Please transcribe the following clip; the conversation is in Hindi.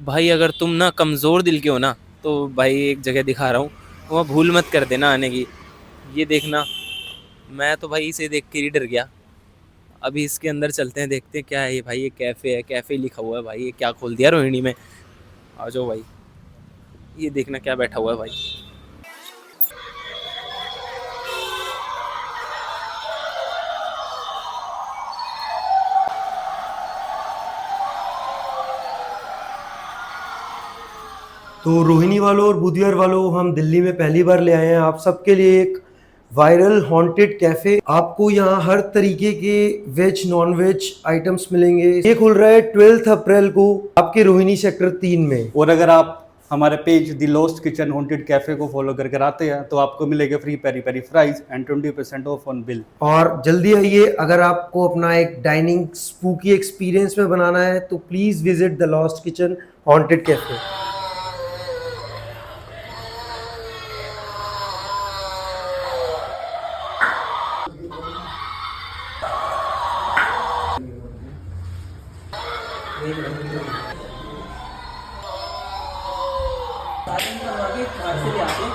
भाई अगर तुम ना कमज़ोर दिल के हो ना, तो भाई एक जगह दिखा रहा हूँ, वहाँ भूल मत कर देना आने की। ये देखना, मैं तो भाई इसे देख के ही डर गया। अभी इसके अंदर चलते हैं, देखते हैं क्या है ये। भाई ये कैफ़े है, कैफ़े लिखा हुआ है भाई, ये क्या खोल दिया रोहिणी में। आ जाओ भाई, ये देखना क्या बैठा हुआ है भाई। तो रोहिणी वालों और बुधियर वालों, हम दिल्ली में पहली बार ले आए हैं आप सबके लिए एक वायरल हॉन्टेड कैफे। आपको यहाँ हर तरीके के वेज नॉन वेज आइटम्स मिलेंगे। ये खुल रहा है 12 अप्रैल को आपके रोहिणी सेक्टर 3 में। और अगर आप हमारे page the lost kitchen haunted cafe को फॉलो करके आते हैं तो आपको मिलेगा free peri peri fries and 20% off on bill. और जल्दी आइए, अगर आपको अपना एक डाइनिंग स्पूकी एक्सपीरियंस में बनाना है तो please visit the lost kitchen haunted cafe. सालन करवा के घर से ले आते